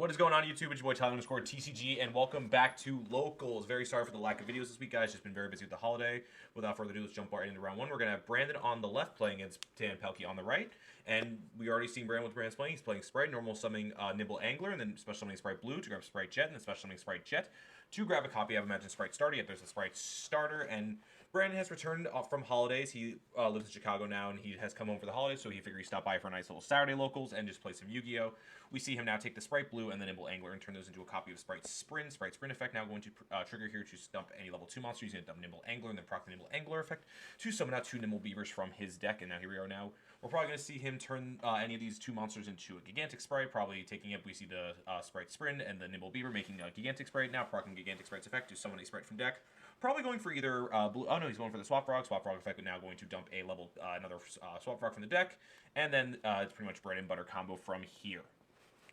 What is going on YouTube? It's your boy Tyler_TCG, and welcome back to Locals. Very sorry for the lack of videos this week, guys. Just been very busy with the holiday. Without further ado, let's jump right into round one. We're going to have Brandon on the left playing against Dan Pelkey on the right. And we already seen Brandon with Brandon's playing. He's playing Spright, normal summoning Nimble Angler, and then special summoning Spright Blue to grab Spright Jet, and then special summoning Spright Jet to grab a copy of Imagine Spright Starter. Yet there's a Spright Starter, and Brandon has returned from holidays. He lives in Chicago now, and he has come home for the holidays, so he figured he'd stop by for a nice little Saturday Locals and just play some Yu-Gi-Oh! We see him now take the Spright Blue and the Nimble Angler and turn those into a copy of Spright Sprint. Spright Sprint effect now going to trigger here to dump any level 2 monster using a dump Nimble Angler, and then proc the Nimble Angler effect to summon out 2 Nimble Beavers from his deck. And now here we are now. We're probably going to see him turn any of these 2 monsters into a Gigantic Spright, probably taking it. We see the Spright Sprint and the Nimble Beaver making a Gigantic Spright. Now procking Gigantic Spright's effect to summon a Spright from deck. Probably going for either blue. Oh no, he's going for the Swap Frog. Swap Frog effect, but now going to dump a level another Swap Frog from the deck, and then it's pretty much bread and butter combo from here.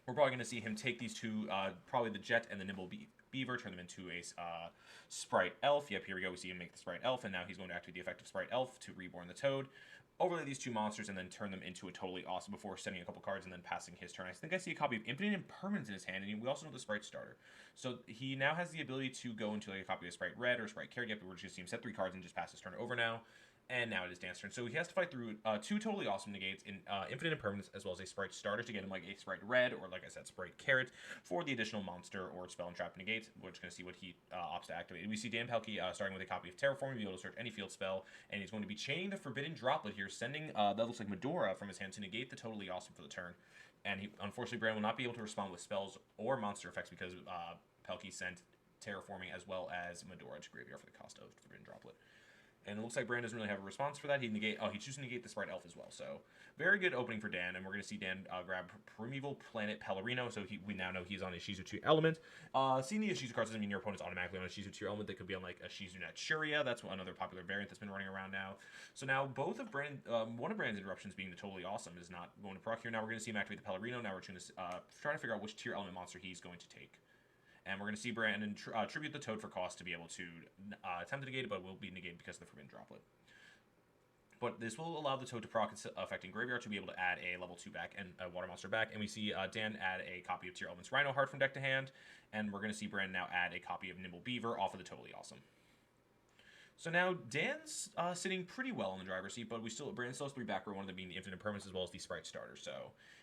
We're probably going to see him take these 2, probably the Jet and the Nimble Beaver, turn them into a Spright Elf. Yep, here we go. We see him make the Spright Elf, and now he's going to activate the effect of Spright Elf to reborn the Toad. Overlay these 2 monsters and then turn them into a totally awesome before sending a couple cards and then passing his turn. I think I see a copy of Infinite Impermanence in his hand, and we also know the Spright Starter. So he now has the ability to go into like a copy of Spright Red or Spright Carrot. Yep, we're just going to see him set 3 cards and just pass his turn over now. And now it is Dan's turn. So he has to fight through 2 totally awesome negates in Infinite Impermanence as well as a Spright Starter to get him like a Spright Red or, like I said, Spright Carrot for the additional monster or spell and trap negates. We're just going to see what he opts to activate. We see Dan Pelkey starting with a copy of Terraforming, be able to search any field spell, and he's going to be chaining the Forbidden Droplet here, sending that looks like Medora from his hand to negate the totally awesome for the turn. And he, unfortunately, Brand will not be able to respond with spells or monster effects because Pelkey sent Terraforming as well as Medora to graveyard for the cost of Forbidden Droplet. And it looks like Brand doesn't really have a response for that. He chooses to negate the Spright Elf as well. So very good opening for Dan, and we're going to see Dan grab Primeval Planet Pellerino. So we now know he's on Ishizu Tearlament. Seeing the Ishizu cards doesn't mean your opponent's automatically on Ishizu Tearlament. They could be on like Ishizu Naturia. That's another popular variant that's been running around now. So now both of one of Brand's interruptions being the totally awesome is not going to proc here. Now we're going to see him activate the Pellerino. Now we're going to try to figure out which tier element monster he's going to take. And we're going to see Brandon tribute the Toad for cost to be able to attempt to negate it, but will be negated because of the Forbidden Droplet. But this will allow the Toad to proc affecting Graveyard to be able to add a level 2 back and a Water Monster back. And we see Dan add a copy of Tier Elements Rhino Heart from deck to hand. And we're going to see Brandon now add a copy of Nimble Beaver off of the Totally Awesome. So now Dan's sitting pretty well in the driver's seat, but Brandon still has 3 back row, one of them being the Infinite Impermanence as well as the Spright Starter. So,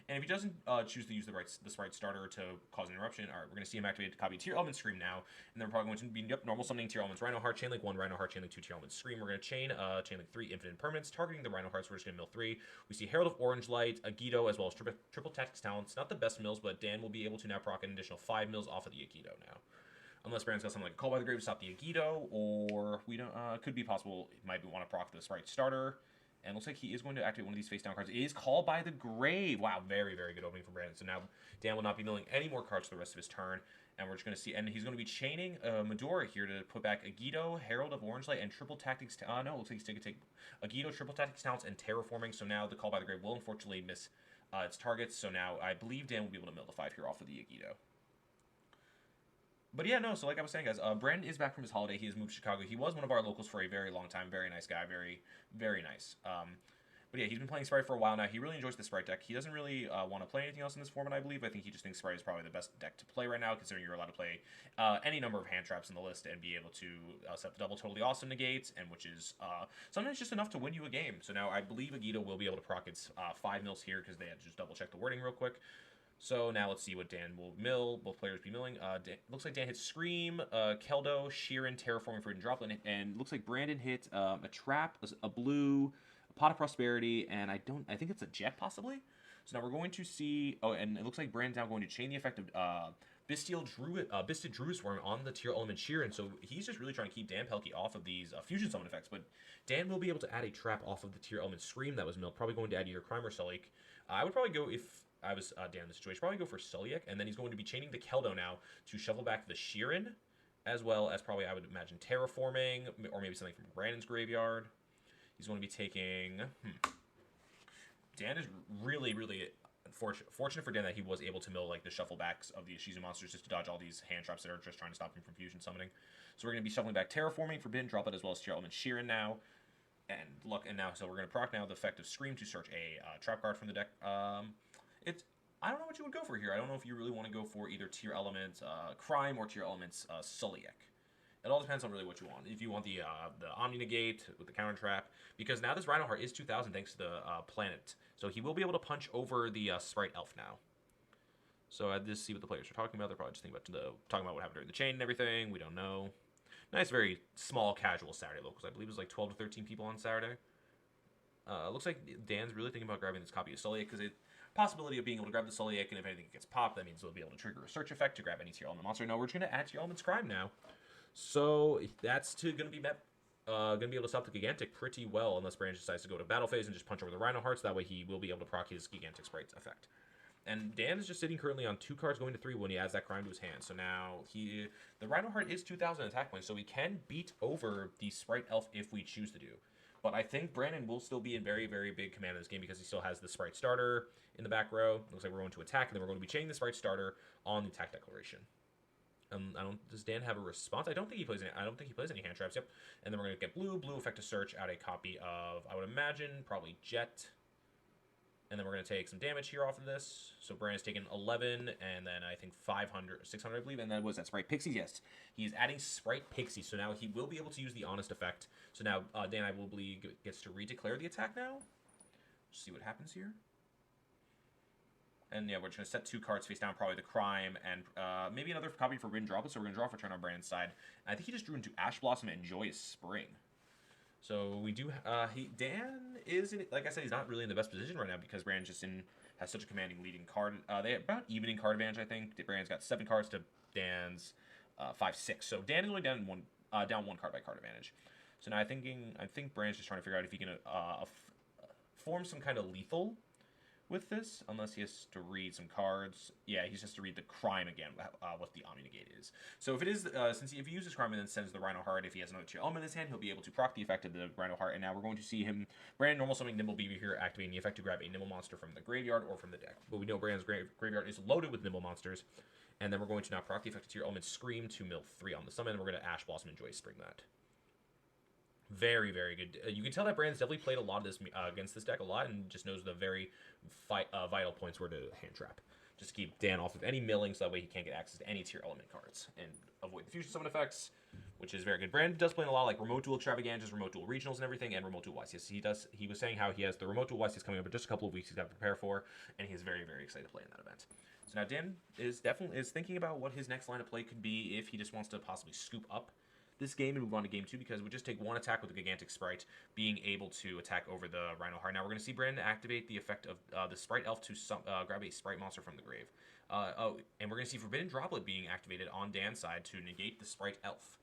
and if he doesn't choose to use the Spright Starter to cause an interruption, all right, we're going to see him activate a copy of Tier Element Scream now, and then we're probably going to be normal summoning Tier Elements Rhino Heart, Chainlink 1, Rhino Heart, Chainlink 2, Tier Element Scream. We're going to Chainlink 3 Infinite Impermanence, targeting the Rhino Hearts. We're just going to mill 3. We see Herald of Orange Light, Agido, as well as Triple Tactics Talents. Not the best mills, but Dan will be able to now proc an additional 5 mills off of the Agido now. Unless Brandon's got something like a Call by the Grave to stop the Agido, or we don't. Could be possible. He might want to proc the Spright Starter, and looks like he is going to activate one of these face down cards. It is Call by the Grave. Wow, very very good opening for Brandon. So now Dan will not be milling any more cards for the rest of his turn, and we're just going to see. And he's going to be chaining Medora here to put back Agido, Herald of Orange Light, and Triple Tactics. No, it looks like he's going to take Agido, Triple Tactics Talents, and Terraforming. So now the Call by the Grave will unfortunately miss its targets. So now I believe Dan will be able to mill the 5 here off of the Agido. But yeah, no, so like I was saying, guys, Brandon is back from his holiday. He has moved to Chicago. He was one of our locals for a very long time. Very nice guy. Very, very nice. But yeah, he's been playing Spright for a while now. He really enjoys the Spright deck. He doesn't really want to play anything else in this format, I believe. I think he just thinks Spright is probably the best deck to play right now, considering you're allowed to play any number of hand traps in the list and be able to set the double totally awesome negates, and which is sometimes just enough to win you a game. So now I believe Agido will be able to proc its 5 mills here because they had to just double check the wording real quick. So now let's see what Dan will mill. Both players be milling. Looks like Dan hits Scream, Keldo, Sheeran, Terraforming, Forbidden Droplet, and looks like Brandon hit a Trap, a Blue, a Pot of Prosperity, and I think it's a Jet possibly. So now we're going to see. Oh, and it looks like Brandon's now going to chain the effect of Bisted Druid Swarm on the Tier Element Sheeran. So he's just really trying to keep Dan Pelkey off of these fusion summon effects. But Dan will be able to add a trap off of the Tier Element Scream that was milled. Probably going to add either Crime or Sullyk. I would probably go if I was Dan in the situation. Probably go for Sullyk, and then he's going to be chaining the Keldo now to shuffle back the Sheeran, as well as probably, I would imagine, Terraforming, or maybe something from Brandon's graveyard. He's going to be taking... Dan is really, really fortunate for Dan that he was able to mill like the shuffle backs of the Ishizu monsters just to dodge all these hand traps that are just trying to stop him from fusion summoning. So we're going to be shuffling back Terraforming, Forbidden Droplet, as well as Tier Element Sheeran now. So we're going to proc now the effect of Scream to search a trap card from the deck. I don't know what you would go for here. I don't know if you really want to go for either Tearlament Crime or Tearlament Sulliek. It all depends on really what you want. If you want the Omni Negate with the counter trap, because now this Rhino Heart is 2,000 thanks to the planet, so he will be able to punch over the Spright Elf now. So I just see what the players are talking about. They're probably just thinking about talking about what happened during the chain and everything. We don't know. Nice, very small, casual Saturday locals. I believe it was like 12 to 13 people on Saturday. Looks like Dan's really thinking about grabbing this copy of Sulliek because possibility of being able to grab the Sulliek, and if anything gets popped, that means we'll be able to trigger a search effect to grab any Tearlament monster. No, we're just going to add Tearlament's Crime now. So that's going to be going to be able to stop the Gigantic pretty well, unless Branch decides to go to battle phase and just punch over the Rhino Hearts. That way he will be able to proc his Gigantic Sprite effect. And Dan is just sitting currently on 2 cards going to 3 when he adds that Crime to his hand. So now the Rhino Heart is 2,000 attack points, so we can beat over the Spright Elf if we choose to do. But I think Brandon will still be in very, very big command of this game because he still has the Spright Starter in the back row. Looks like we're going to attack, and then we're going to be chaining the Spright Starter on the attack declaration. Does Dan have a response? I don't think he plays any hand traps. Yep. And then we're going to get blue effect to search out a copy of, I would imagine, probably Jet. And then we're going to take some damage here off of this. So Brandon's taken 11, and then I think 500, 600, I believe. And then was that Spright Pixie? Yes. He's adding Spright Pixie. So now he will be able to use the Honest effect. So now Dan, I will believe, gets to redeclare the attack now. Let's see what happens here. And yeah, we're just going to set 2 cards face down, probably the Crime, and maybe another copy for Forbidden Droplet. So we're going to draw for turn on Brandon's side. And I think he just drew into Ash Blossom and Joyous Spring. So we do. Dan is in, like I said, he's not really in the best position right now because Brandon just has such a commanding leading card. They have about even in card advantage, I think. Brandon's got 7 cards to Dan's 5, 6. So Dan is only down one card by card advantage. So now I think Brandon's just trying to figure out if he can form some kind of lethal with this, unless he has to read some cards. Yeah, he just has to read the Crime again, what the Omni Negate is. So if it is, if he uses Crime and then sends the Rhino Heart, if he has another Tearlament in his hand, he'll be able to proc the effect of the Rhino Heart. And now we're going to see him, Brandon normal summoning Nimble Beaver here, activating the effect to grab a Nimble monster from the graveyard or from the deck. But we know Brandon's graveyard is loaded with Nimble monsters. And then we're going to now proc the effect of Tearlament Scream to mill 3 on the summon. And we're going to Ash Blossom and Joyous Spring that. Very, very good. You can tell that Brandon's definitely played a lot of this against this deck a lot and just knows the very vital points where to hand trap. Just to keep Dan off of any milling so that way he can't get access to any Tearlament cards and avoid the fusion summon effects, which is very good. Brandon does play in a lot of like Remote Duel Extravaganzas, Remote Duel Regionals and everything, and Remote Duel YCS. He was saying how he has the Remote Duel YCS coming up in just a couple of weeks he's got to prepare for, and he's very, very excited to play in that event. So now Dan is definitely thinking about what his next line of play could be if he just wants to possibly scoop up this game and move on to game 2 because we just take 1 attack with the Gigantic Spright, being able to attack over the Rhino Heart. Now we're going to see Brandon activate the effect of the Spright Elf to grab a Spright monster from the grave. And we're going to see Forbidden Droplet being activated on Dan's side to negate the Spright Elf.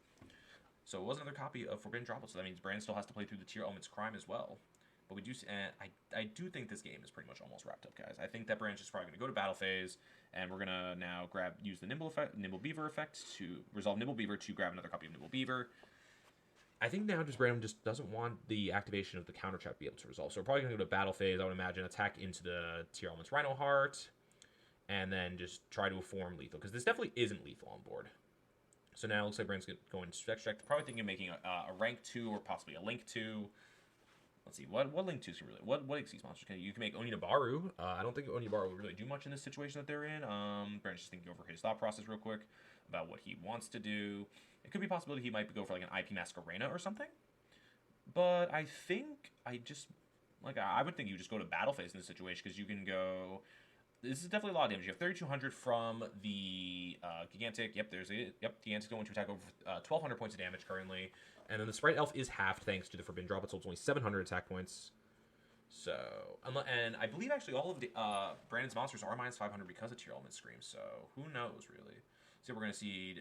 So it was another copy of Forbidden Droplet, so that means Brandon still has to play through the Tearlament's Crime as well. But we do, I do think this game is pretty much almost wrapped up, guys. I think that Brandon's just probably going to go to battle phase, and we're going to now use the Nimble Beaver effect to resolve Nimble Beaver to grab another copy of Nimble Beaver. I think now Brandon just doesn't want the activation of the counter trap to be able to resolve. So we're probably going to go to battle phase, I would imagine, attack into the Tearlament's Rhino Heart, and then just try to form lethal, because this definitely isn't lethal on board. So now it looks like Brandon's going to stretch. Probably thinking of making a rank 2 or possibly a link 2. Let's see, what link 2s can really, what Xyz monsters can you can make Onidabaru. I don't think Onidabaru will really do much in this situation that they're in. Brandon's just thinking over his thought process real quick about what he wants to do. It could be a possibility he might go for like an IP Masquerena or something. But I think I would think you just go to battle phase in this situation because you can go. This is definitely a lot of damage. You have 3,200 from the Gigantic. Yep, there's it. Yep, Gigantic's going to attack over 1,200 points of damage currently. And then the Spright Elf is halved thanks to the Forbidden Droplet, so it's only 700 attack points. So, and I believe actually all of the Brandon's monsters are minus 500 because of Tearlament Scream. So who knows really? So we're going to see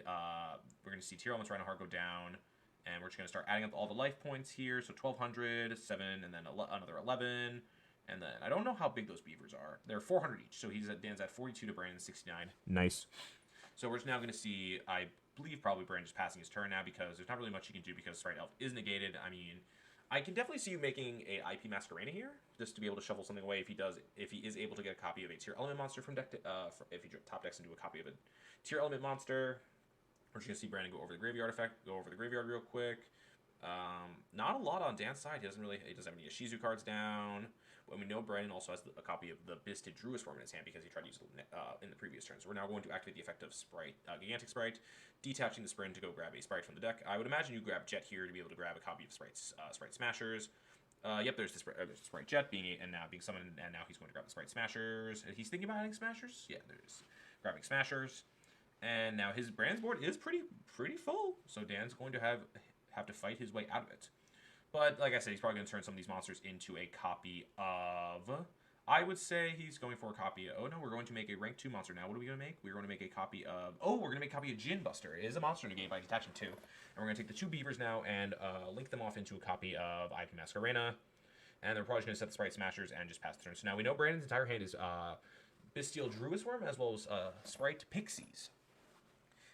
Tearlament's Rhino Heart go down, and we're just going to start adding up all the life points here. So 1,200, 7, and then another 11. And then I don't know how big those beavers are. They're 400 each. So Dan's at 42 to Brandon's 69. Nice. So we're just now going to see, I believe probably Brandon just passing his turn now because there's not really much he can do because Spright Elf is negated. I mean, I can definitely see you making a IP Masquerena here just to be able to shuffle something away if he is able to get a copy of a Tearlament monster from deck. If he top decks into a copy of a Tearlament monster, we're just going to see Brandon go over the graveyard effect, go over the graveyard real quick. Not a lot on Dan's side. He doesn't have any Ishizu cards down. But we know Brandon also has a copy of the Bisted Druid Form in his hand because he tried to use it in the previous turn. So we're now going to activate the effect of Spright, Gigantic Spright, detaching the Sprint to go grab a Spright from the deck. I would imagine you grab Jet here to be able to grab a copy of Spright Smashers. Yep, there's the Spright Jet being summoned, and now he's going to grab the Spright Smashers. He's thinking about adding Smashers. Yeah, there's grabbing Smashers, and now his Brand's board is pretty full. So Dan's going to have to fight his way out of it. But like I said, he's probably going to turn some of these monsters into a copy of. I would say he's going for a copy. Oh no, we're going to make a rank 2 monster now. What are we going to make? We're going to make a copy of. Oh, we're going to make a copy of Gin Buster. It is a monster in the game by detaching 2. And we're going to take the 2 beavers now and link them off into a copy of IP Masquerena. And they're probably going to set the Spright Smashers and just pass the turn. So now we know Brandon's entire hand is Bestial Druisworm as well as Spright Pixies.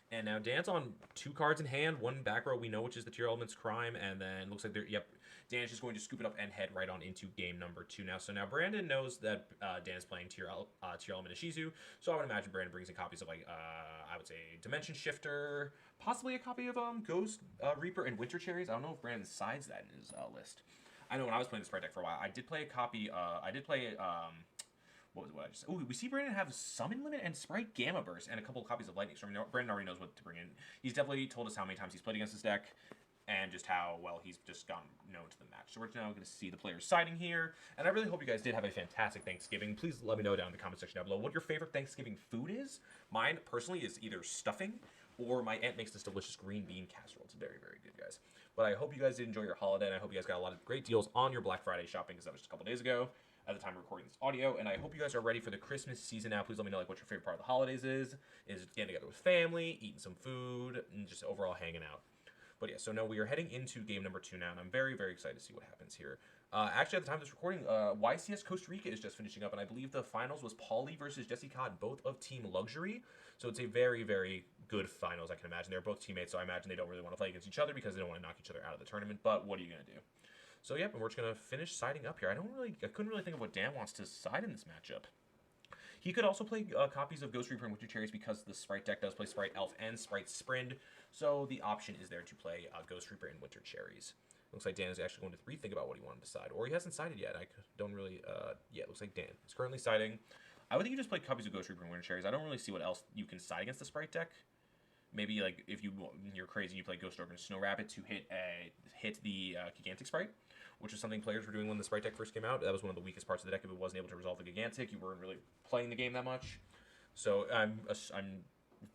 And now Dan's on 2 cards in hand, 1 back row we know, which is the Tearlament's Crime, and then looks like Dan's just going to scoop it up and head right on into game number 2 now. So now Brandon knows that Dan's playing Tearlament Ishizu, so I would imagine Brandon brings in copies of, I would say, Dimension Shifter, possibly a copy of Ghost Reaper and Winter Cherries. I don't know if Brandon sides that in his list. I know when I was playing the Spright deck for a while, I did play a copy, what I just said? Oh, we see Brandon have Summon Limit and Spright Gamma Burst and a couple of copies of Lightning Storm. Brandon already knows what to bring in. He's definitely told us how many times he's played against this deck and just how well he's just gotten known to the match. So we're now going to see the players siding here. And I really hope you guys did have a fantastic Thanksgiving. Please let me know down in the comment section down below what your favorite Thanksgiving food is. Mine, personally, is either stuffing or my aunt makes this delicious green bean casserole. It's very, very good, guys. But I hope you guys did enjoy your holiday, and I hope you guys got a lot of great deals on your Black Friday shopping because that was just a couple days ago at the time of recording this audio, and I hope you guys are ready for the Christmas season now. Please let me know what your favorite part of the holidays is getting together with family, eating some food, and just overall hanging out. But yeah, so now we are heading into game number 2 now, and I'm very, very excited to see what happens here. Actually, at the time of this recording, YCS Costa Rica is just finishing up, and I believe the finals was Paulie versus Jesse Cott, both of Team Luxury. So it's a very, very good finals, I can imagine. They're both teammates, so I imagine they don't really want to play against each other because they don't want to knock each other out of the tournament, but what are you going to do? So yep, and we're just gonna finish siding up here. I couldn't really think of what Dan wants to side in this matchup. He could also play copies of Ghost Reaper and Winter Cherries because the Spright deck does play Spright Elf and Spright Sprind. So the option is there to play Ghost Reaper and Winter Cherries. Looks like Dan is actually going to rethink about what he wanted to decide, or he hasn't sided yet. I don't really. Yeah, it looks like Dan is currently siding. I would think you just play copies of Ghost Reaper and Winter Cherries. I don't really see what else you can side against the Spright deck. Maybe like if you're crazy, you play Ghost Orb and Snow Rabbit to hit the Gigantic Spright, which is something players were doing when the Spright deck first came out. That was one of the weakest parts of the deck. If it wasn't able to resolve the Gigantic, you weren't really playing the game that much. So I'm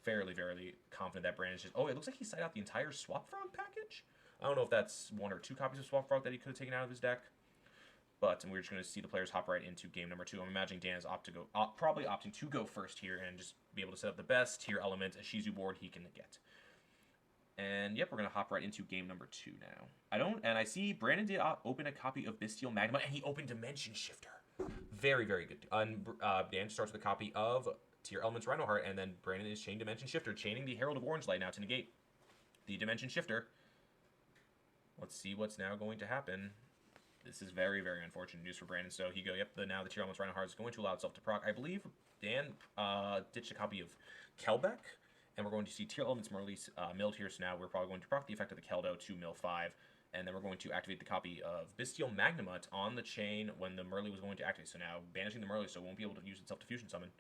fairly, very confident that Brandon's just. Oh, it looks like he sided out the entire Swap Frog package. I don't know if that's 1 or 2 copies of Swap Frog that he could have taken out of his deck. But we're just going to see the players hop right into game number 2. I'm imagining Dan is probably opting to go first here and just be able to set up the best Tearlament Ishizu board he can get. And yep, we're going to hop right into game number 2 now. I see Brandon did open a copy of Bestial Magma, and he opened Dimension Shifter. Very, very good. Dan starts with a copy of Tearlament's Rhinoheart, and then Brandon is chaining Dimension Shifter, chaining the Herald of Orange Light now to negate the Dimension Shifter. Let's see what's now going to happen. This is very, very unfortunate news for Brandon. So now the Tearlament's Rhinoheart is going to allow itself to proc. I believe Dan ditched a copy of Kelbeck, and we're going to see Tearlament's Merly milled here. So now we're probably going to proc the effect of the Keldo to mill 5, and then we're going to activate the copy of Bestial Magnamut on the chain when the Merly was going to activate. So now banishing the Merly, so it won't be able to use itself to fusion summon.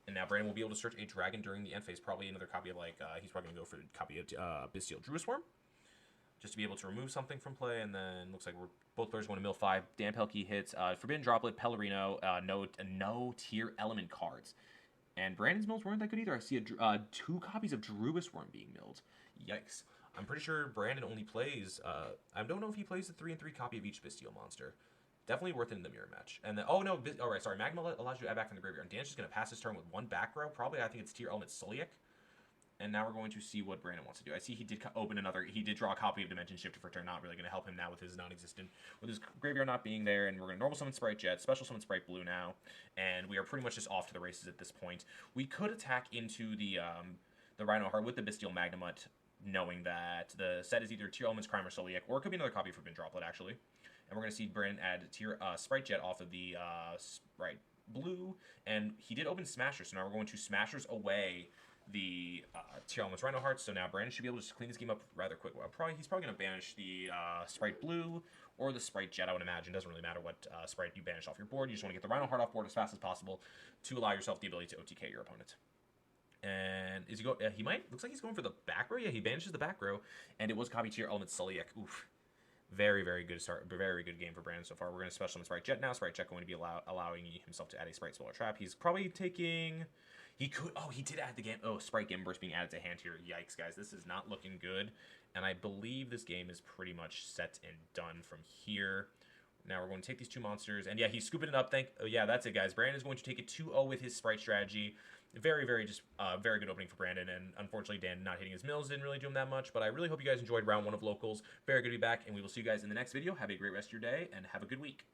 And now Brandon will be able to search a dragon during the end phase. Probably another copy of he's probably going to go for a copy of Bestial Druisworm, just to be able to remove something from play, and then looks like both players going to mill 5. Dan Pelkey hits Forbidden Droplet, Pellerino, no Tearlament cards. And Brandon's mills weren't that good either. I see 2 copies of Druisworm being milled. Yikes. I'm pretty sure Brandon only plays, I don't know if he plays the 3/3 copy of each Bestial monster. Definitely worth it in the mirror match. And then, Magma allows you to add back from the graveyard. And Dan's just going to pass his turn with 1 back row. Probably, I think it's Tearlament Soliak. And now we're going to see what Brandon wants to do. I see he did he did draw a copy of Dimension Shifter for turn. Not really going to help him now with his with his graveyard not being there. And we're going to normal summon Spright Jet, special summon Spright Blue now. And we are pretty much just off to the races at this point. We could attack into the Rhinoheart with the Bestial Magnamut, knowing that the set is either Tearlament's Crime or Soliak, or it could be another copy of Forbidden Droplet, actually. And we're going to see Brandon add Spright Jet off of the Spright Blue. And he did open Smashers, so now we're going to Smashers away the Tearlament's Rhino Hearts. So now Brandon should be able to just clean this game up rather quick. Well, he's probably going to banish the Spright Blue or the Spright Jet, I would imagine. Doesn't really matter what Spright you banish off your board. You just want to get the Rhino Heart off board as fast as possible to allow yourself the ability to OTK your opponent. And is he go? He might. Looks like he's going for the back row. Yeah, he banishes the back row, and it was copy Tearlament Sulliek. Oof. Very, very good start. Very good game for Brandon so far. We're going to special him Spright Jet now. Spright Jet going to be allowing himself to add a Spright Smaller Trap. He's probably taking... He could... Oh, he did add the game. Oh, Spright Gimburst being added to hand here. Yikes, guys. This is not looking good. And I believe this game is pretty much set and done from here. Now we're going to take these two monsters. And yeah, he's scooping it up. Oh, yeah, that's it, guys. Brandon is going to take it 2-0 with his Spright strategy. Very, very very good opening for Brandon, and unfortunately Dan not hitting his mills didn't really do him that much, but I really hope you guys enjoyed round 1 of Locals. Very good to be back, and we will see you guys in the next video. Have a great rest of your day, and have a good week.